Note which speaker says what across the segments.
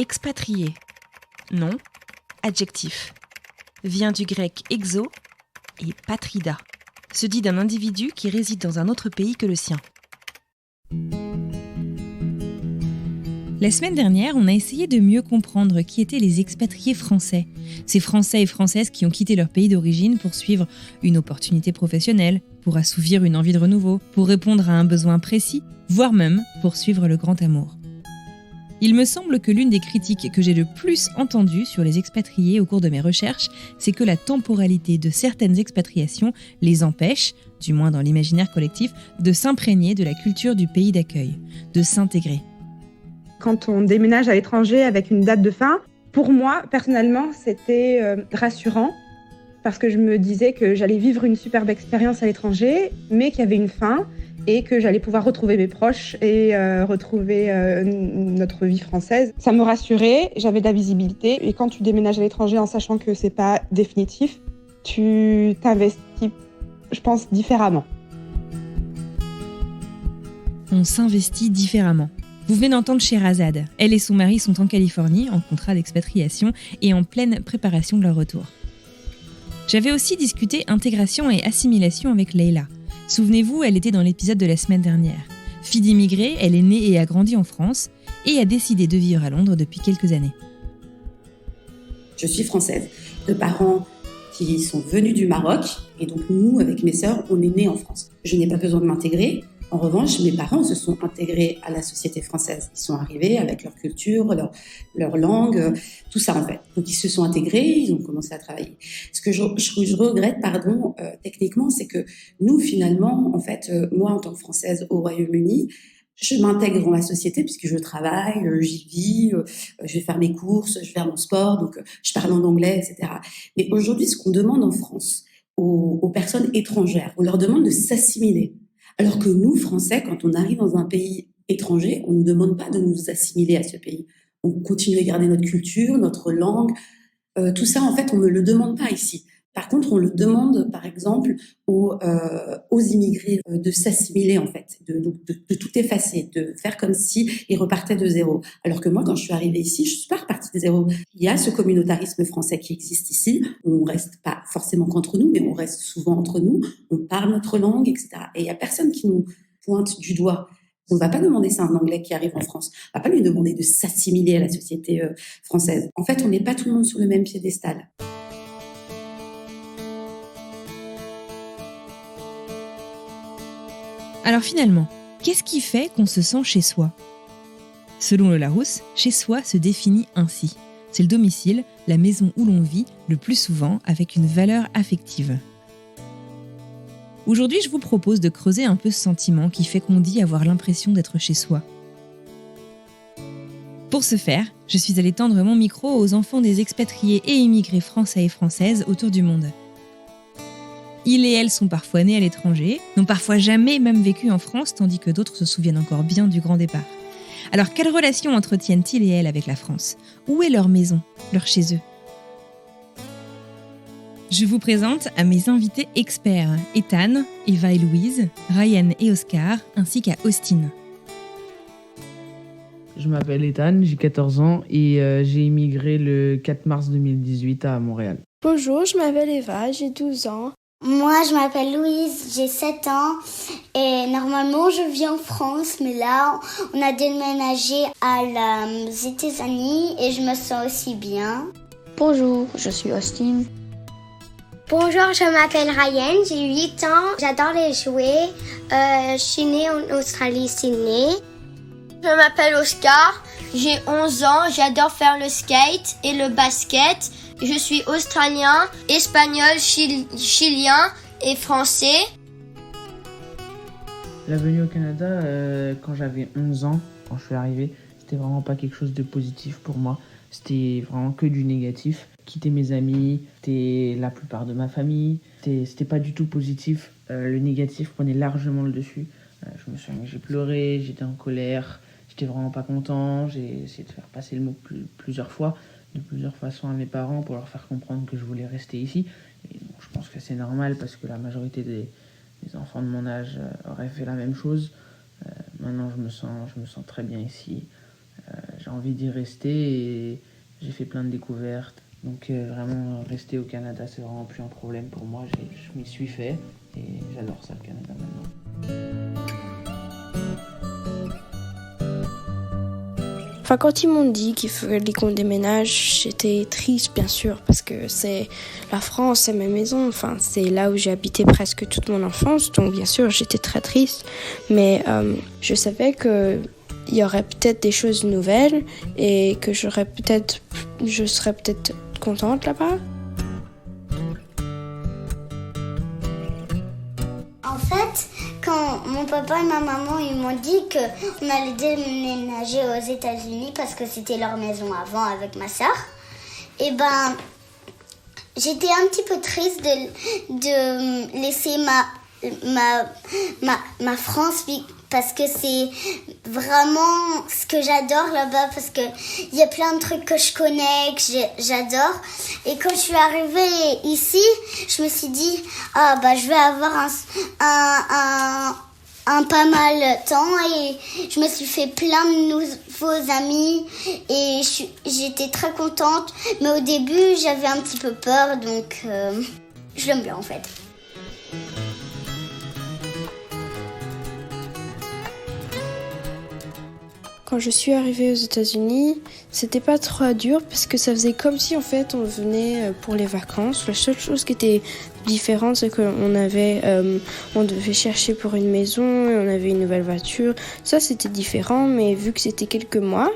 Speaker 1: Expatrié. Nom, adjectif. Vient du grec exo et patrida. Se dit d'un individu qui réside dans un autre pays que le sien. La semaine dernière, on a essayé de mieux comprendre qui étaient les expatriés français. Ces Français et Françaises qui ont quitté leur pays d'origine pour suivre une opportunité professionnelle, pour assouvir une envie de renouveau, pour répondre à un besoin précis, voire même pour suivre le grand amour. Il me semble que l'une des critiques que j'ai le plus entendues sur les expatriés au cours de mes recherches, c'est que la temporalité de certaines expatriations les empêche, du moins dans l'imaginaire collectif, de s'imprégner de la culture du pays d'accueil, de s'intégrer.
Speaker 2: Quand on déménage à l'étranger avec une date de fin, pour moi, personnellement, c'était rassurant parce que je me disais que j'allais vivre une superbe expérience à l'étranger, mais qu'il y avait une fin et que j'allais pouvoir retrouver mes proches et retrouver notre vie française. Ça me rassurait, j'avais de la visibilité. Et quand tu déménages à l'étranger en sachant que c'est pas définitif, tu t'investis, je pense, différemment.
Speaker 1: On s'investit différemment. Vous venez d'entendre Sherazade. Elle et son mari sont en Californie, en contrat d'expatriation et en pleine préparation de leur retour. J'avais aussi discuté intégration et assimilation avec Leila. Souvenez-vous, elle était dans l'épisode de la semaine dernière. Fille d'immigrés, elle est née et a grandi en France et a décidé de vivre à Londres depuis quelques années.
Speaker 3: Je suis française, de parents qui sont venus du Maroc et donc nous, avec mes sœurs, on est nés en France. Je n'ai pas besoin de m'intégrer. En revanche, mes parents se sont intégrés à la société française. Ils sont arrivés avec leur culture, leur langue, tout ça en fait. Donc ils se sont intégrés, ils ont commencé à travailler. Ce que je regrette, techniquement, c'est que nous finalement, en fait, moi en tant que Française au Royaume-Uni, je m'intègre dans la société puisque je travaille, j'y vis, je vais faire mes courses, je vais faire mon sport, donc je parle en anglais, etc. Mais aujourd'hui, ce qu'on demande en France aux personnes étrangères, on leur demande de s'assimiler. Alors que nous, Français, quand on arrive dans un pays étranger, on ne nous demande pas de nous assimiler à ce pays. On continue à garder notre culture, notre langue. Tout ça, en fait, on ne le demande pas ici. Par contre, on le demande, par exemple, aux immigrés de s'assimiler, en fait, de tout effacer, de faire comme si ils repartaient de zéro. Alors que moi, quand je suis arrivée ici, je suis pas repartie de zéro. Il y a ce communautarisme français qui existe ici. On reste pas forcément qu'entre nous, mais on reste souvent entre nous. On parle notre langue, etc. Et il y a personne qui nous pointe du doigt. On ne va pas demander ça à un Anglais qui arrive en France. On ne va pas lui demander de s'assimiler à la société française. En fait, on n'est pas tout le monde sur le même piédestal.
Speaker 1: Alors finalement, qu'est-ce qui fait qu'on se sent chez soi ? Selon le Larousse, chez soi se définit ainsi. C'est le domicile, la maison où l'on vit, le plus souvent avec une valeur affective. Aujourd'hui, je vous propose de creuser un peu ce sentiment qui fait qu'on dit avoir l'impression d'être chez soi. Pour ce faire, je suis allée tendre mon micro aux enfants des expatriés et immigrés français et françaises autour du monde. Ils et elles sont parfois nés à l'étranger, n'ont parfois jamais même vécu en France, tandis que d'autres se souviennent encore bien du grand départ. Alors, quelle relation entretiennent-ils et elles avec la France ? Où est leur maison, leur chez eux ? Je vous présente à mes invités experts, Ethan, Eva et Louise, Ryan et Oscar, ainsi qu'à Austin.
Speaker 4: Je m'appelle Ethan, j'ai 14 ans et j'ai immigré le 4 mars 2018 à Montréal.
Speaker 5: Bonjour, je m'appelle Eva, j'ai 12 ans.
Speaker 6: Moi, je m'appelle Louise, j'ai 7 ans et normalement, je vis en France, mais là, on a déménagé aux États-Unis et je me sens aussi bien.
Speaker 7: Bonjour, je suis Austin.
Speaker 8: Bonjour, je m'appelle Ryan, j'ai 8 ans, j'adore les jouets. Je suis née en Australie, Sydney.
Speaker 9: Je m'appelle Oscar, j'ai 11 ans, j'adore faire le skate et le basket. Je suis australien, espagnol, chilien et français.
Speaker 4: La venue au Canada, quand j'avais 11 ans, quand je suis arrivé, c'était vraiment pas quelque chose de positif pour moi. C'était vraiment que du négatif. Quitter mes amis, quitter la plupart de ma famille, c'était pas du tout positif. Le négatif prenait largement le dessus. Je me souviens que j'ai pleuré, j'étais en colère, j'étais vraiment pas content. J'ai essayé de faire passer le mot plusieurs fois, de plusieurs façons à mes parents pour leur faire comprendre que je voulais rester ici. Et bon, je pense que c'est normal parce que la majorité des enfants de mon âge auraient fait la même chose. Maintenant, je me sens très bien ici. J'ai envie d'y rester et j'ai fait plein de découvertes. Donc vraiment, rester au Canada, c'est vraiment plus un problème pour moi. Je m'y suis fait et j'adore ça, le Canada, maintenant.
Speaker 5: Enfin, quand ils m'ont dit qu'il fallait qu'on déménage, j'étais triste, bien sûr, parce que c'est la France, c'est ma maison. Enfin, c'est là où j'ai habité presque toute mon enfance. Donc, bien sûr, j'étais très triste. Mais je savais qu'il y aurait peut-être des choses nouvelles et que je serais peut-être contente là-bas.
Speaker 6: En fait, quand mon papa et ma maman ils m'ont dit qu'on allait déménager aux États-Unis parce que c'était leur maison avant avec ma sœur, et ben j'étais un petit peu triste de laisser ma France parce que c'est vraiment ce que j'adore là-bas, parce que il y a plein de trucs que je connais, que j'adore. Et quand je suis arrivée ici, je me suis dit je vais avoir un pas mal de temps, et je me suis fait plein de nouveaux amis et j'étais très contente. Mais au début, j'avais un petit peu peur, donc je l'aime bien en fait.
Speaker 5: Quand je suis arrivée aux États-Unis, c'était pas trop dur parce que ça faisait comme si en fait on venait pour les vacances. La seule chose qui était différente, c'est qu'on devait chercher pour une maison et on avait une nouvelle voiture. Ça c'était différent, mais vu que c'était quelques mois,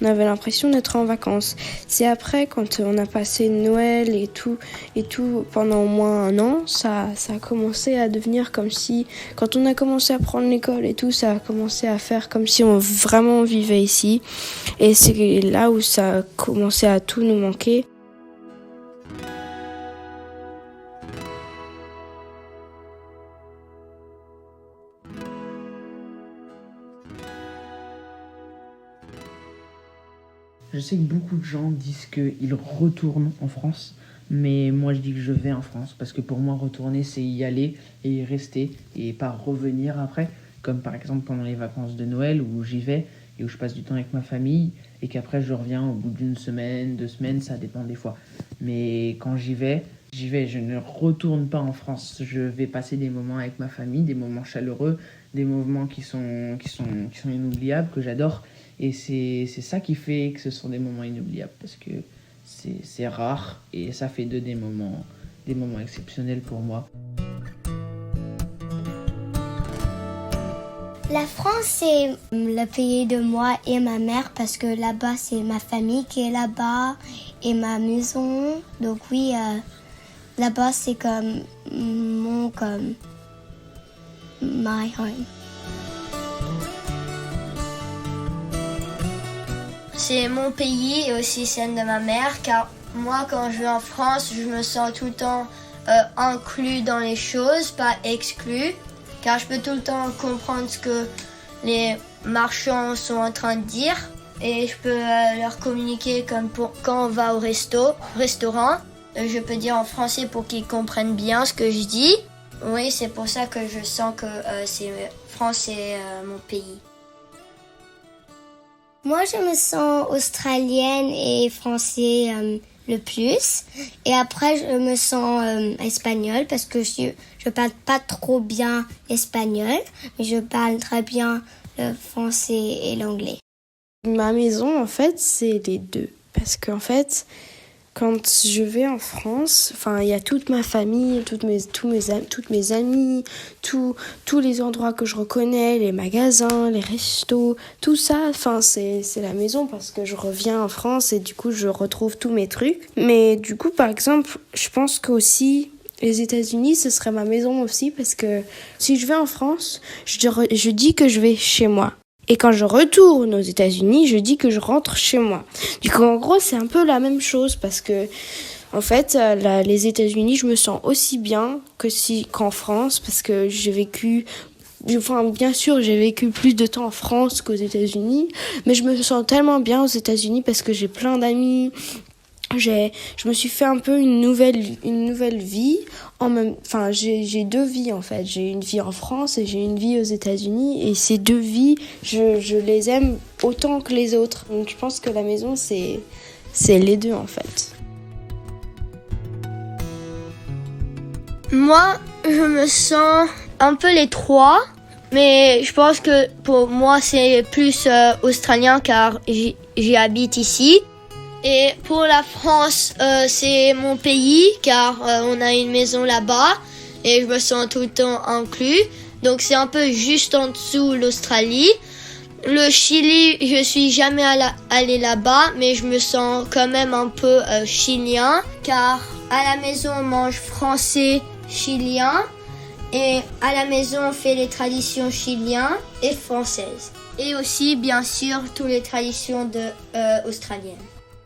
Speaker 5: on avait l'impression d'être en vacances. C'est après, quand on a passé Noël et tout pendant au moins un an, ça a commencé à devenir comme si, quand on a commencé à prendre l'école et tout, ça a commencé à faire comme si on vraiment vivait ici. Et c'est là où ça a commencé à tout nous manquer.
Speaker 4: Je sais que beaucoup de gens disent qu'ils retournent en France, mais moi je dis que je vais en France, parce que pour moi retourner c'est y aller et y rester et pas revenir après, comme par exemple pendant les vacances de Noël où j'y vais et où je passe du temps avec ma famille et qu'après je reviens au bout d'une semaine, 2 semaines, ça dépend des fois. Mais quand j'y vais, je ne retourne pas en France. Je vais passer des moments avec ma famille, des moments chaleureux, des moments qui sont inoubliables, que j'adore. Et c'est ça qui fait que ce sont des moments inoubliables, parce que c'est rare et ça fait des moments exceptionnels pour moi.
Speaker 8: La France, c'est le pays de moi et ma mère, parce que là-bas, c'est ma famille qui est là-bas et ma maison. Donc oui, là-bas, c'est comme my home.
Speaker 9: C'est mon pays et aussi celle de ma mère, car moi, quand je vais en France, je me sens tout le temps inclus dans les choses, pas exclu, car je peux tout le temps comprendre ce que les marchands sont en train de dire et je peux leur communiquer comme quand on va au restaurant. Je peux dire en français pour qu'ils comprennent bien ce que je dis. Oui, c'est pour ça que je sens que France, c'est mon pays.
Speaker 8: Moi, je me sens australienne et français le plus. Et après, je me sens espagnole parce que je parle pas trop bien espagnol, mais je parle très bien le français et l'anglais.
Speaker 5: Ma maison, en fait, c'est les deux. Parce qu'en fait, quand je vais en France, il y a toute ma famille, toutes mes amies, tous les endroits que je reconnais, les magasins, les restos, tout ça, c'est la maison parce que je reviens en France et du coup, je retrouve tous mes trucs. Mais du coup, par exemple, je pense qu'aussi, les États-Unis, ce serait ma maison aussi parce que si je vais en France, je dis que je vais chez moi. Et quand je retourne aux États-Unis, je dis que je rentre chez moi. Du coup, en gros, c'est un peu la même chose parce que, en fait, les États-Unis, je me sens aussi bien qu'en France parce que bien sûr, j'ai vécu plus de temps en France qu'aux États-Unis, mais je me sens tellement bien aux États-Unis parce que j'ai plein d'amis. je me suis fait un peu une nouvelle vie. J'ai 2 vies en fait. J'ai une vie en France et j'ai une vie aux États-Unis. Et ces 2 vies, je les aime autant que les autres. Donc je pense que la maison, c'est les 2 en fait.
Speaker 9: Moi, je me sens un peu les 3, mais je pense que pour moi, c'est plus australien car j'y habite ici. Et pour la France, c'est mon pays car on a une maison là-bas et je me sens tout le temps inclus. Donc c'est un peu juste en dessous l'Australie. Le Chili, je suis jamais allé là-bas, mais je me sens quand même un peu chilien car à la maison on mange français, chilien et à la maison on fait les traditions chiliennes et françaises. Et aussi bien sûr toutes les traditions australiennes.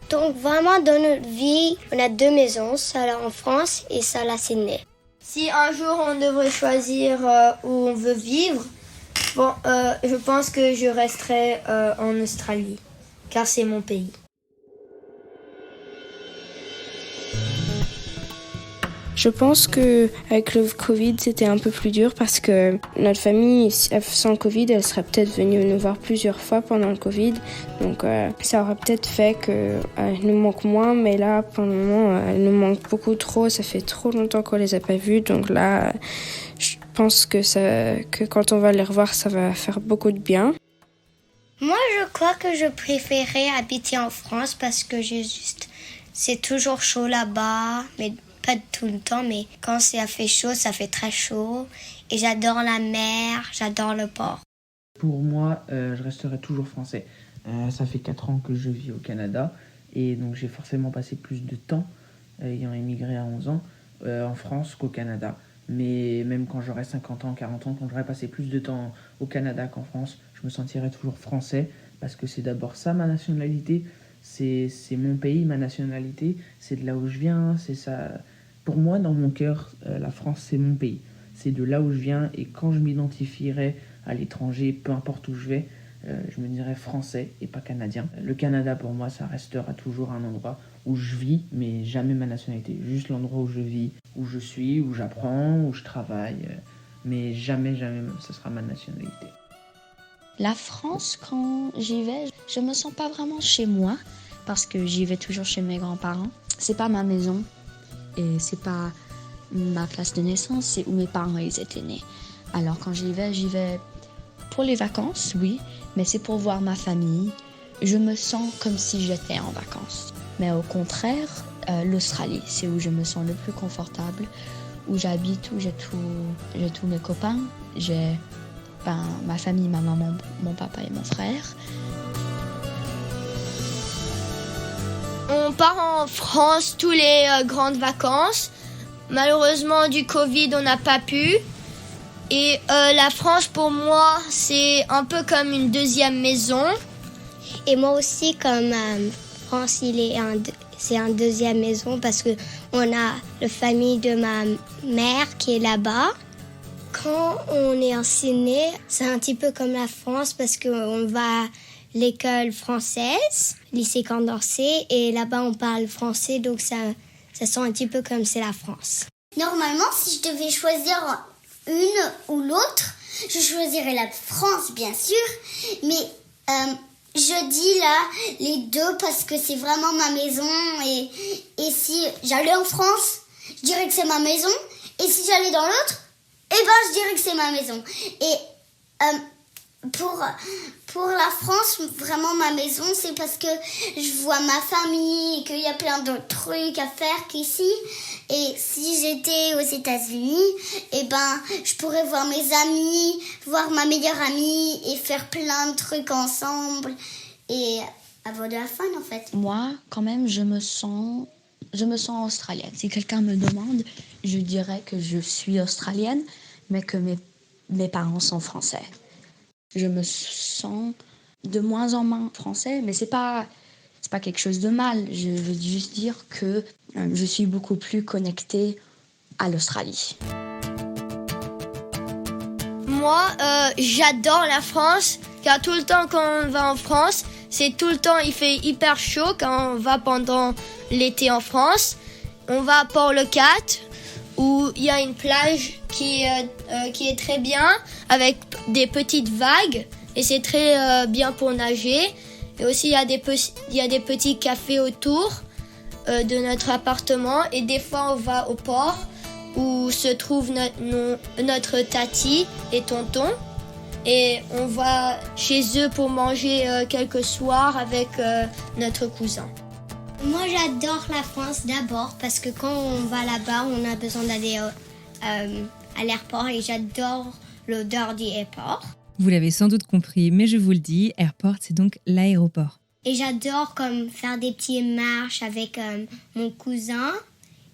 Speaker 8: Donc vraiment dans notre vie, on a 2 maisons, celle en France et celle à Sydney.
Speaker 9: Si un jour on devrait choisir où on veut vivre, je pense que je resterai en Australie, car c'est mon pays.
Speaker 5: Je pense que avec le Covid, c'était un peu plus dur parce que notre famille, sans Covid, elle serait peut-être venue nous voir plusieurs fois pendant le Covid. Donc ça aurait peut-être fait qu'elle nous manque moins, mais là, pour le moment, elle nous manque beaucoup trop. Ça fait trop longtemps qu'on les a pas vus. Donc là, je pense que quand on va les revoir, ça va faire beaucoup de bien.
Speaker 8: Moi, je crois que je préférais habiter en France parce que c'est toujours chaud là-bas, mais pas tout le temps, mais quand ça fait chaud, ça fait très chaud. Et j'adore la mer, j'adore le port.
Speaker 4: Pour moi, je resterai toujours français. Ça fait 4 ans que je vis au Canada et donc j'ai forcément passé plus de temps, ayant émigré à 11 ans, en France qu'au Canada. Mais même quand j'aurai 50 ans, 40 ans, quand j'aurai passé plus de temps au Canada qu'en France, je me sentirai toujours français parce que c'est d'abord ça ma nationalité. C'est mon pays, ma nationalité, c'est de là où je viens, c'est ça. Pour moi, dans mon cœur, la France, c'est mon pays. C'est de là où je viens et quand je m'identifierai à l'étranger, peu importe où je vais, je me dirai français et pas canadien. Le Canada, pour moi, ça restera toujours un endroit où je vis, mais jamais ma nationalité. Juste l'endroit où je vis, où je suis, où j'apprends, où je travaille, mais jamais, ça sera ma nationalité.
Speaker 7: La France, quand j'y vais, je me sens pas vraiment chez moi parce que j'y vais toujours chez mes grands-parents. C'est pas ma maison et c'est pas ma place de naissance, c'est où mes parents ils étaient nés. Alors quand j'y vais pour les vacances, oui, mais c'est pour voir ma famille. Je me sens comme si j'étais en vacances. Mais au contraire, l'Australie, c'est où je me sens le plus confortable, où j'habite, où j'ai tous mes copains, j'ai ma famille, ma maman, mon papa et mon frère.
Speaker 9: On part en France tous les grandes vacances. Malheureusement, du Covid, on n'a pas pu. Et la France, pour moi, c'est un peu comme une deuxième maison.
Speaker 8: Et moi aussi, comme France, c'est une deuxième maison parce que on a la famille de ma mère qui est là-bas. Quand on est en Sydney, c'est un petit peu comme la France parce qu'on va à l'école française, lycée Condorcet, et là-bas on parle français, donc ça sent un petit peu comme c'est la France.
Speaker 6: Normalement, si je devais choisir une ou l'autre, je choisirais la France, bien sûr, mais je dis là les deux parce que c'est vraiment ma maison, et si j'allais en France, je dirais que c'est ma maison, et si j'allais dans l'autre, je dirais que c'est ma maison. Et pour la France, vraiment ma maison, c'est parce que je vois ma famille et qu'il y a plein d'autres trucs à faire qu'ici. Et si j'étais aux États-Unis, je pourrais voir mes amis, voir ma meilleure amie et faire plein de trucs ensemble et avoir de la fun en fait.
Speaker 7: Moi, quand même, je me sens australienne. Si quelqu'un me demande, je dirais que je suis australienne, mais que mes parents sont français. Je me sens de moins en moins français, mais c'est pas quelque chose de mal. Je veux juste dire que je suis beaucoup plus connectée à l'Australie.
Speaker 9: Moi, j'adore la France Car tout le temps quand on va en France, c'est tout le temps, il fait hyper chaud quand on va pendant l'été en France. On va à Port-le-Cat où il y a une plage qui est très bien avec des petites vagues et c'est très bien pour nager. Et aussi il y a des petits cafés autour de notre appartement et des fois on va au port où se trouve notre tati et tonton. Et on va chez eux pour manger quelques soirs avec notre cousin.
Speaker 8: Moi, j'adore la France d'abord parce que quand on va là-bas, on a besoin d'aller à l'aéroport et j'adore l'odeur du aéroport.
Speaker 1: Vous l'avez sans doute compris, mais je vous le dis, airport, c'est donc l'aéroport.
Speaker 8: Et j'adore comme faire des petites marches avec mon cousin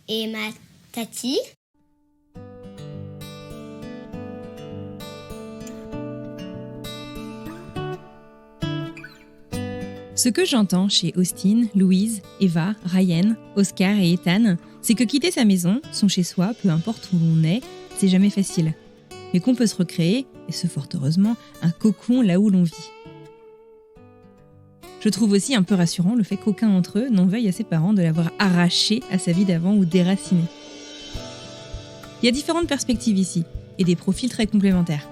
Speaker 8: et ma tati.
Speaker 1: Ce que j'entends chez Austin, Louise, Eva, Ryan, Oscar et Ethan, c'est que quitter sa maison, son chez-soi, peu importe où l'on est, c'est jamais facile. Mais qu'on peut se recréer, et ce fort heureusement, un cocon là où l'on vit. Je trouve aussi un peu rassurant le fait qu'aucun d'entre eux n'en veuille à ses parents de l'avoir arraché à sa vie d'avant ou déraciné. Il y a différentes perspectives ici, et des profils très complémentaires.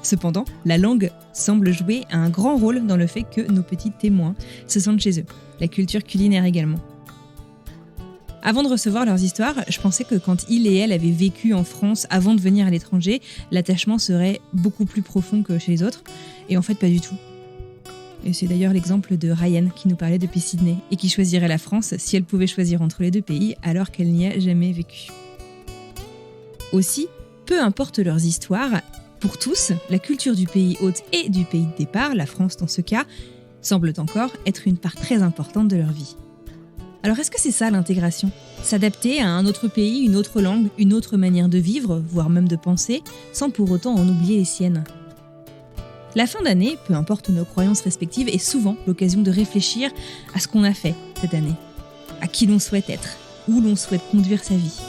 Speaker 1: Cependant, la langue semble jouer un grand rôle dans le fait que nos petits témoins se sentent chez eux, la culture culinaire également. Avant de recevoir leurs histoires, je pensais que quand ils et elles avaient vécu en France avant de venir à l'étranger, l'attachement serait beaucoup plus profond que chez les autres, et en fait pas du tout. Et c'est d'ailleurs l'exemple de Ryan qui nous parlait depuis Sydney, et qui choisirait la France si elle pouvait choisir entre les deux pays alors qu'elle n'y a jamais vécu. Aussi, peu importe leurs histoires, pour tous, la culture du pays hôte et du pays de départ, la France dans ce cas, semble encore être une part très importante de leur vie. Alors est-ce que c'est ça l'intégration ? S'adapter à un autre pays, une autre langue, une autre manière de vivre, voire même de penser, sans pour autant en oublier les siennes ? La fin d'année, peu importe nos croyances respectives, est souvent l'occasion de réfléchir à ce qu'on a fait cette année, à qui l'on souhaite être, où l'on souhaite conduire sa vie.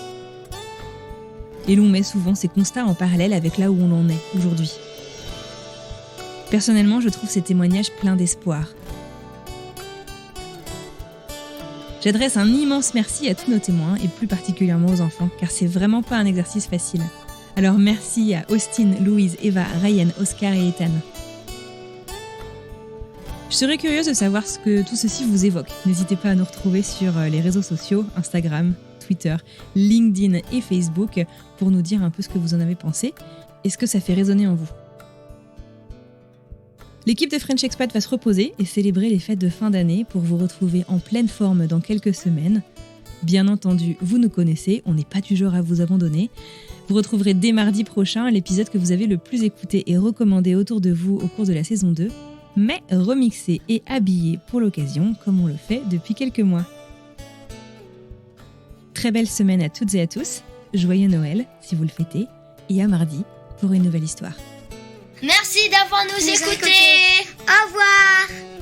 Speaker 1: Et l'on met souvent ces constats en parallèle avec là où on en est aujourd'hui. Personnellement, je trouve ces témoignages pleins d'espoir. J'adresse un immense merci à tous nos témoins et plus particulièrement aux enfants, car c'est vraiment pas un exercice facile. Alors merci à Austin, Louise, Eva, Ryan, Oscar et Ethan. Je serais curieuse de savoir ce que tout ceci vous évoque. N'hésitez pas à nous retrouver sur les réseaux sociaux, Instagram, Twitter, LinkedIn et Facebook pour nous dire un peu ce que vous en avez pensé et ce que ça fait résonner en vous. L'équipe de French Expat va se reposer et célébrer les fêtes de fin d'année pour vous retrouver en pleine forme dans quelques semaines. Bien entendu, vous nous connaissez, on n'est pas du genre à vous abandonner. Vous retrouverez dès mardi prochain l'épisode que vous avez le plus écouté et recommandé autour de vous au cours de la saison 2, mais remixé et habillé pour l'occasion comme on le fait depuis quelques mois. Très belle semaine à toutes et à tous, joyeux Noël si vous le fêtez, et à mardi pour une nouvelle histoire.
Speaker 9: Merci d'avoir nous écoutés.
Speaker 6: Au revoir.